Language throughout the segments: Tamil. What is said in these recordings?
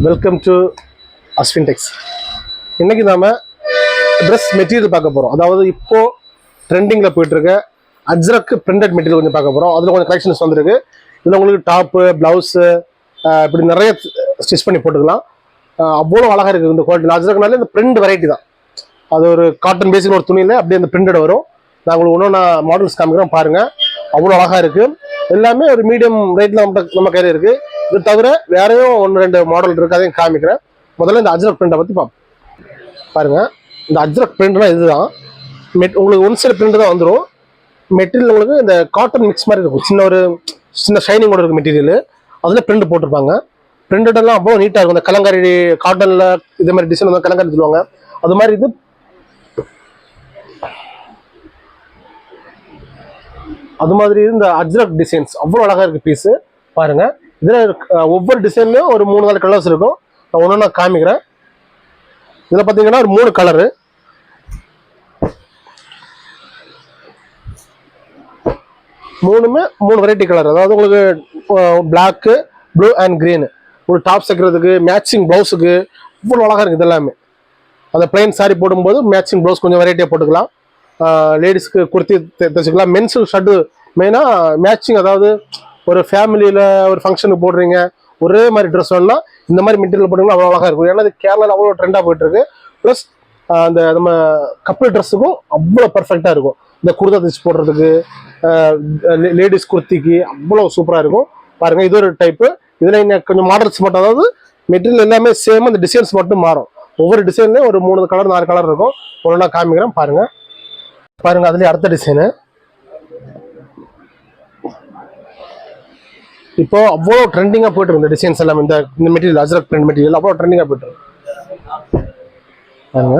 வெல்கம் டு அஸ்வின் டெக்ஸ். இன்னைக்கு நாம ட்ரெஸ் மெட்டீரியல் பார்க்க போகிறோம். அதாவது இப்போ ட்ரெண்டிங்கில் போயிட்டு இருக்க அஜ்ரக் பிரிண்டட் மெட்டீரியல் கொஞ்சம் பார்க்க போகிறோம். அதில் கொஞ்சம் கலெக்ஷன்ஸ் வந்துருக்கு. இதில் உங்களுக்கு டாப்பு, ப்ளவுஸு இப்படி நிறைய ஸ்டிச் பண்ணி போட்டுக்கலாம். அவ்வளோ அழகாக இருக்குது இந்த குவாலிட்டி. அஜ்ரக்னாலே இந்த பிரிண்ட் வெரைட்டி தான். அது ஒரு காட்டன் பேசிக் ஒரு துணியில் அப்படியே அந்த பிரிண்டட் வரும். நான் உங்களுக்கு ஒன்று மாடல்ஸ் காமிக்கிறேன் பாருங்கள். அவ்வளோ அழகாக இருக்குது. எல்லாமே ஒரு மீடியம் ரேட்டில் நம்ம கையில் இருக்குது. இது தவிர வேறையும் 1-2 மாடல் இருக்குது, அதையும் காமிக்கிறேன். முதல்ல இந்த அஜ்ரக் பிரிண்டை பற்றி பாருங்கள். இந்த அஜ்ரக் பிரிண்ட்னா இதுதான். உங்களுக்கு ஒன் சைடு பிரிண்ட் தான் வந்துடும். மெட்டீரியல் உங்களுக்கு இந்த காட்டன் மிக்ஸ் மாதிரி இருக்கும். சின்ன ஷைனிங்கோட இருக்கும் மெட்டீரியல். அதில் பிரிண்ட் போட்டிருப்பாங்க. பிரிண்டெல்லாம் அவ்வளோ நீட்டாக இருக்கும். இந்த கலங்காரி காட்டனில் இதே மாதிரி டிசைன் வந்து கலங்காரி சொல்லுவாங்க. அது மாதிரி இது இந்த அஜ்ரக் டிசைன்ஸ் அவ்வளோ அழகாக இருக்குது பீஸு. பாருங்கள், இதில் ஒவ்வொரு டிசைன்லையும் ஒரு 3-4 கலர்ஸ் இருக்கும். நான் ஒன்று நான் காமிக்கிறேன். இதில் பார்த்தீங்கன்னா ஒரு 3 கலரு. மூணுமே 3 வெரைட்டி கலர். அதாவது உங்களுக்கு பிளாக்கு, ப்ளூ அண்ட் க்ரீனு. ஒரு டாப் தைக்கிறதுக்கு மேட்சிங் ப்ளவுஸுக்கு இவ்வளோ அழகாக இருக்குது. இதெல்லாமே அந்த பிளைன் சாரி போடும்போது மேட்சிங் ப்ளவுஸ் கொஞ்சம் வெரைட்டியாக போட்டுக்கலாம். லேடிஸ்க்கு குர்த்தி தைச்சிக்கலாம். மென்ஸு ஷர்ட்டு மெயினாக மேட்சிங். அதாவது ஒரு ஃபேமிலியில் ஒரு ஃபங்க்ஷனுக்கு போடுறீங்க, ஒரே மாதிரி ட்ரெஸ் வேணும்னா இந்த மாதிரி மெட்டீரியல் போட்டிங்கன்னா அவ்வளோ அழகாக இருக்கும். ஏன்னா அது கேரளாவில் அவ்வளோ ட்ரெண்டாக போயிட்டுருக்கு. ப்ளஸ் அந்த நம்ம கப்பல் ட்ரெஸ்ஸுக்கும் அவ்வளோ பர்ஃபெக்டாக இருக்கும். இந்த குர்தா தைச்சு போடுறதுக்கு, லேடிஸ் குர்த்திக்கு அவ்வளோ சூப்பராக இருக்கும். பாருங்கள், இது ஒரு டைப்பு. இதில் இன்னும் கொஞ்சம் மாடல்ஸ் மட்டும், அதாவது மெட்டீரியல் எல்லாமே சேம், அந்த டிசைன்ஸ் மட்டும் மாறும். ஒவ்வொரு டிசைன்லேயும் ஒரு 3 கலர் 4 கலர் இருக்கும். ஒன்று நான் காமிக்கிறேன் பாருங்கள். அதுலேயே அடுத்த டிசைனு. இப்போ அவ்வளோ ட்ரெண்டிங்காக போயிட்டு இருக்கு இந்த டிசைன்ஸ் எல்லாம். இந்த மெட்டீரியல் அஜ்ரக் பிரிண்ட் மெட்டீரியல் அவ்வளோ ட்ரெண்டிங்காக போயிட்டு இருக்கு. பாருங்க,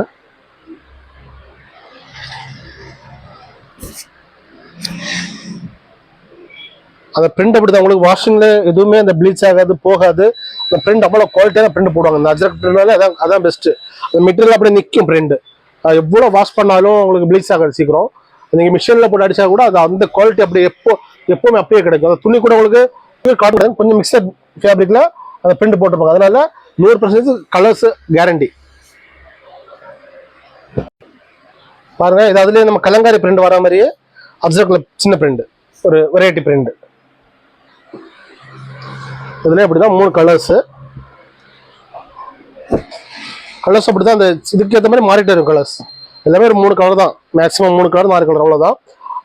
அந்த பிரிண்ட் அப்படி தான். உங்களுக்கு வாஷிங்ல எதுவுமே அந்த ப்ளீச் ஆகாது, போகாது. அந்த பிரிண்ட் அவ்வளோ குவாலிட்டியான பிரிண்ட் போடுவாங்க. இந்த அஜ்ரக் பிரிண்ட்னாலே அதான் பெஸ்ட்டு. அந்த மெட்டீரியல் அப்படியே நிற்கும். பிரிண்ட் எவ்வளோ வாஷ் பண்ணாலும் உங்களுக்கு ப்ளீச் ஆகாது சீக்கிரம். நீங்கள் மிஷினில் போட்டு அடிச்சா கூட அது அந்த குவாலிட்டி அப்படி எப்போவுமே அப்படியே கிடைக்கும். அந்த துணி கூட உங்களுக்கு காட்டன் கொஞ்சம் மிக்சட் ஃபேப்ரிக்ல அந்த பிரிண்ட் போட்டிருப்பாங்க. அதனால 100% கலர்ஸ் கேரண்டி. பாருங்க, இது அதுலேயே நம்ம கலங்காரி பிரிண்ட் வர மாதிரியே அப்சர்வ்ல சின்ன பிரிண்ட், ஒரு வெரைட்டி பிரிண்ட். இதுல அப்படிதான் 3 கலர்ஸ் அப்படிதான். அந்த இதுக்கு ஏற்ற மாதிரி மாறிட்டே இருக்கும் கலர்ஸ். எல்லாமே ஒரு 3 கலர் தான், மேக்ஸிமம் 3 கலர் 4 கலர் அவ்வளோதான்.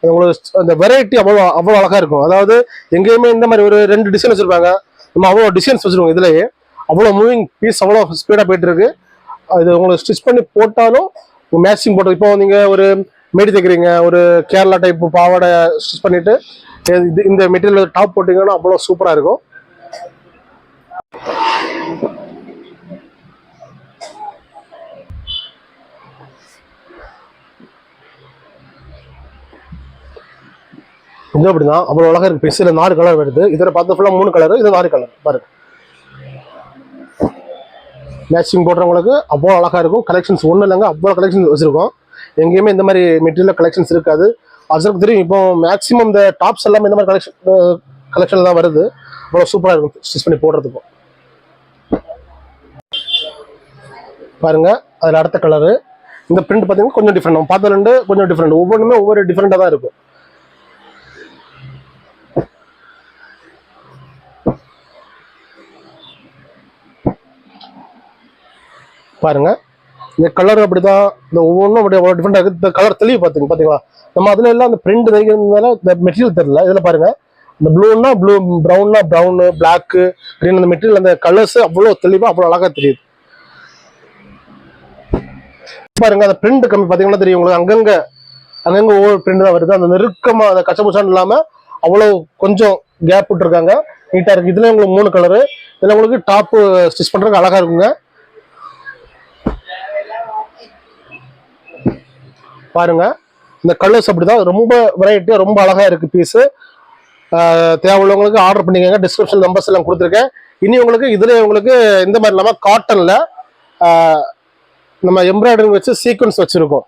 உங்களுக்கு அந்த வெரைட்டி அவ்வளோ அழகா இருக்கும். அதாவது எங்கேயுமே இந்த மாதிரி ஒரு 2 டிசைன் வச்சிருப்பாங்க, நம்ம அவ்வளோ டிசைன்ஸ் வச்சிருக்கோம். இதுலயே அவ்வளோ மூவிங் பீஸ் அவ்வளோ ஸ்பீடாக போயிட்டு இருக்கு. இது உங்களுக்கு ஸ்டிச் பண்ணி போட்டாலும் மேட்சிங் போட்டு, இப்போ நீங்க ஒரு மேடி தைக்கிறீங்க, ஒரு கேரளா டைப் பாவாடை ஸ்டிச் பண்ணிட்டு இந்த மெட்டீரியல் டாப் போட்டீங்கன்னா அவ்வளோ சூப்பராக இருக்கும். இது அப்படிதான் அவ்வளோ அழகா இருக்கு. பெருசில் 4 கலர் வருது. இதில் பார்த்து ஃபுல்லாக 3 கலர், இது 4 கலர். பாருங்க, மேட்சிங் போடுறவங்களுக்கு அவ்வளோ அழகா இருக்கும். கலெக்ஷன்ஸ் ஒன்றும் இல்லைங்க, அவ்வளோ கலெக்ஷன்ஸ் வச்சிருக்கோம். எங்கேயுமே இந்த மாதிரி மெட்டீரியல் கலெக்ஷன்ஸ் இருக்காது. அஜ்ரக் தெரியும். இப்போ மேக்ஸிமம் இந்த டாப்ஸ் எல்லாமே இந்த மாதிரி கலெக்ஷன் தான் வருது. அவ்வளோ சூப்பராக இருக்கும் ஸ்டிச் பண்ணி போடுறதுக்கும். பாருங்க, அதில் அடுத்த கலரு. இந்த பிரிண்ட் பார்த்தீங்கன்னா கொஞ்சம் டிஃப்ரெண்ட். நம்ம பார்த்த 2 கொஞ்சம் டிஃப்ரெண்ட். ஒவ்வொன்றுமே ஒவ்வொரு டிஃப்ரெண்டாக தான் இருக்கும். பாருங்க, இந்த கலர் அப்படிதான். இந்த ஒவ்வொன்றும் அப்படி அவ்வளோ டிஃப்ரெண்டாக இருக்குது. இந்த கலர் தெளிவு பார்த்தீங்களா? நம்ம அதில் எல்லாம் அந்த பிரிண்ட் தைக்கிறதுனால இந்த மெட்டீரியல் தெரியல. இதில் பாருங்க, இந்த ப்ளூன்னா ப்ளூ, ப்ரௌன்னா ப்ரௌனு, பிளாக்கு, க்ரீன், அந்த மெட்டீரியல் அந்த கலர்ஸ் அவ்வளோ தெளிவாக அவ்வளோ அழகாக தெரியுது. பாருங்க, அந்த பிரிண்ட் கம்மி பார்த்தீங்கன்னா தெரியும் உங்களுக்கு. அங்கங்கே ஒவ்வொரு பிரிண்ட் தான் வருது. அந்த நெருக்கமாக அந்த கச்சபுச்சான் இல்லாமல் அவ்வளோ கொஞ்சம் கேப் விட்டுருக்காங்க. நீட்டாக இருக்குது. இதில் உங்களுக்கு 3 கலரு. இதில் உங்களுக்கு டாப்பு ஸ்டிச் பண்ணுறதுக்கு அழகாக இருக்குங்க. பாருங்க, இந்த கலர்ஸ் அப்படிதான். ரொம்ப வெரைட்டியா ரொம்ப அழகா இருக்கு பீஸு. தேவையுள்ளவங்களுக்கு ஆர்டர் பண்ணிக்கோங்க. டிஸ்கிரிப்ஷன் நம்பர்ஸ் எல்லாம் கொடுத்துருக்கேன். இனி உங்களுக்கு இதுல உங்களுக்கு இந்த மாதிரி இல்லாமல் காட்டன்ல நம்ம எம்ப்ராய்டரிங் வச்சு சீக்வன்ஸ் வச்சிருக்கோம்.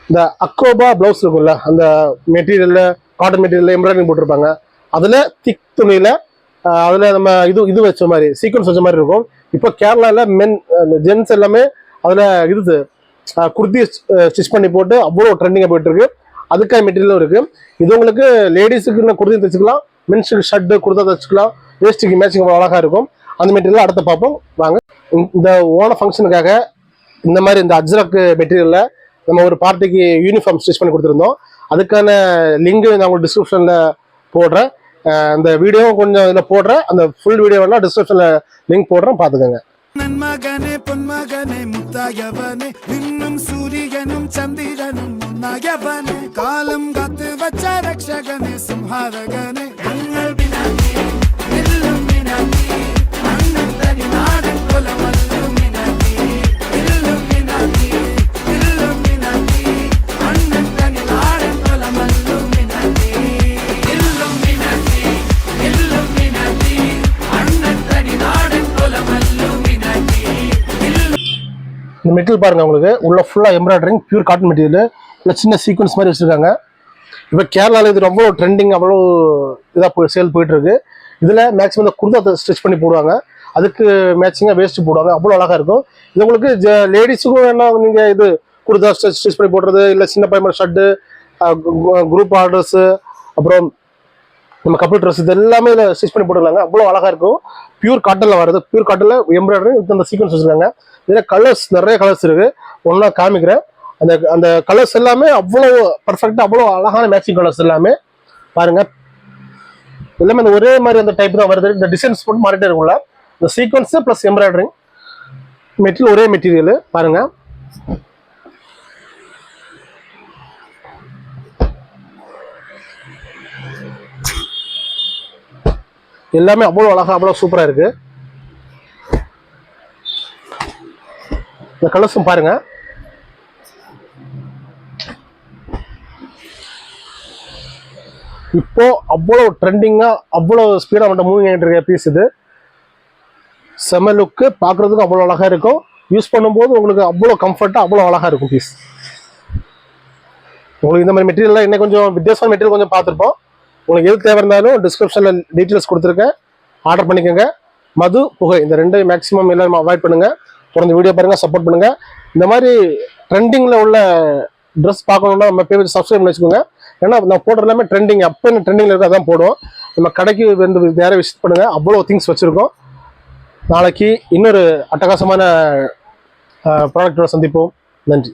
இந்த அக்ரோபா பிளவுஸ் இருக்கும்ல, அந்த மெட்டீரியல்ல காட்டன் மெட்டீரியல்ல எம்ப்ராய்டரிங் போட்டிருப்பாங்க. அதுல திக் துணியில அதுல நம்ம இது வச்ச மாதிரி சீக்வன்ஸ் வச்ச மாதிரி இருக்கும். இப்போ கேரளாவில் ஜென்ஸ் எல்லாமே அதில் இது குர்த்தி ஸ்டிச் பண்ணி போட்டு அவ்வளோ ட்ரெண்டிங்காக போயிட்டு இருக்கு. அதுக்கான மெட்டீரியலும் இருக்கு. இது உங்களுக்கு லேடிஸுக்கு குர்த்தி தைச்சிக்கலாம், மென்ஸுக்கு ஷர்ட்டு குர்த்தா தைச்சிக்கலாம், வேஸ்ட்டுக்கு மேட்சிங் அழகாக இருக்கும். அந்த மெட்டீரியல் அடுத்து பார்ப்போம் வாங்க. இந்த ஓண ஃபங்க்ஷனுக்காக இந்த மாதிரி இந்த அஜ்ரக் மெட்டீரியலில் நம்ம ஒரு பார்ட்டிக்கு யூனிஃபார்ம் ஸ்டிச் பண்ணி கொடுத்துருந்தோம். அதுக்கான லிங்க் நான் உங்களுக்கு டிஸ்கிரிப்ஷனில் போடுறேன். இந்த வீடியோ கொஞ்சம் இதில் போடுறேன். அந்த ஃபுல் வீடியோ வேணால் டிஸ்கிரிப்ஷனில் லிங்க் போடுறேன், பார்த்துக்கோங்க. நன்மகனே பொன்மகனே முத்தாயவனே இன்னும் சூரியனும் சந்திரனும் முன்னாயவனே காலம் காத்து வச்ச ரக்ஷகனே சம்ஹாரகனே எங்கள் வினாதி எல்லும் வினாதி அண்ணன் தனி நாடன் கொலமல்லும் வினாதி எல்லும் வினாதி எல்லும் வினாதி அண்ணன் தனி நாடன் கொலமல்லும் வினாதி எல்லும் வினாதி எல்லும் வினாதி அண்ணன் தனி நாடன் கொலமல்லும். இந்த மெட்டீரியல் பாருங்க, உங்களுக்கு உள்ள ஃபுல்லா எம்ப்ராய்டரிங் பியூர் காட்டன் மெட்டீரியல், இல்லை சின்ன சீக்வன்ஸ் மாதிரி வச்சிருக்காங்க. இப்போ கேரளாவில் இது ரொம்ப ட்ரெண்டிங், அவ்வளோ இதாக சேல் போயிட்டு இருக்கு. இதில் மேக்ஸிமம் இந்த குர்தா ஸ்டிச் பண்ணி போடுவாங்க, அதுக்கு மேட்சிங்காக வேஸ்ட் போடுவாங்க, அவ்வளோ அழகாக இருக்கும். இது உங்களுக்கு லேடிஸுக்கும் என்ன, நீங்கள் இது குர்தா ஸ்டிச் பண்ணி போடுறது, இல்லை சின்ன பையன் ஷர்ட்டு, குரூப் ஆர்டர்ஸு, அப்புறம் நம்ம கப்பிள் ட்ரெஸ், இது எல்லாமே இதில் ஸ்டிச் பண்ணி போட்டுருக்காங்க. அவ்வளோ அழகாக இருக்கும். பியூர் காட்டனில் வருது, பியூர் காட்டனில் எம்ப்ராய்டரி இந்த சீக்வன்ஸ் வச்சுருக்காங்க. இதில் கலர்ஸ் நிறைய கலர்ஸ் இருக்குது, ஒன்றா காமிக்கிறேன். அந்த அந்த கலர்ஸ் எல்லாமே அவ்வளோ பர்ஃபெக்டாக, அவ்வளோ அழகான மேட்சிங் கலர்ஸ் எல்லாமே பாருங்க. எல்லாமே அந்த ஒரே மாதிரி அந்த டைப் தான் வருது. இந்த டிசைன்ஸ் போட்டு மாறிட்டே இருக்கும்ல, இந்த சீக்வன்ஸ் ப்ளஸ் எம்ப்ராய்டரிங் மெட்டீரியல் ஒரே மெட்டீரியல் பாருங்க. எல்லாமே அவ்வளோ அழகா, அவ்வளோ சூப்பராக இருக்கு. இந்த கலர்ஸும் பாருங்க. இப்போ அவ்வளோ ட்ரெண்டிங்கா, அவ்வளோ ஸ்பீடாக மட்டும் மூவிங் ஆகிட்டு இருக்க பீஸ் இது. செம லுக்கு, பார்க்குறதுக்கு அவ்வளோ அழகாக இருக்கும். யூஸ் பண்ணும்போது உங்களுக்கு அவ்வளோ கம்ஃபர்ட்டாக, அவ்வளோ அழகாக இருக்கும் பீஸ். உங்களுக்கு இந்த மாதிரி மெட்டீரியல்லாம் இன்னும் கொஞ்சம் வித்தியாசமான மெட்டீரியல் கொஞ்சம் பார்த்துருப்போம். உங்களுக்கு எது தேவை இருந்தாலும் டிஸ்கிரிப்ஷனில் டீட்டெயில்ஸ் கொடுத்துருக்கேன், ஆர்டர் பண்ணிக்கோங்க. மது, புகை இந்த ரெண்டு மேக்ஸிமம் எல்லாரும் அவாய்ட் பண்ணுங்கள். தொடர்ந்து வீடியோ பாருங்கள், சப்போர்ட் பண்ணுங்கள். இந்த மாதிரி ட்ரெண்டிங்கில் உள்ள ட்ரெஸ் பார்க்கணுன்னா நம்ம பேஜ் சப்ஸ்கிரைப் பண்ணி வச்சுக்கோங்க. ஏன்னா நான் போடுற எல்லாமே ட்ரெண்டிங், அப்போ என்ன ட்ரெண்டிங்கில் இருக்கோ அதான் போடுவோம். நம்ம கடைக்கு வந்து நேராக விசிட் பண்ணுங்கள், அவ்வளோ திங்ஸ் வச்சுருக்கோம். நாளைக்கு இன்னொரு அட்டகாசமான ப்ராடக்டோட சந்திப்போம். நன்றி.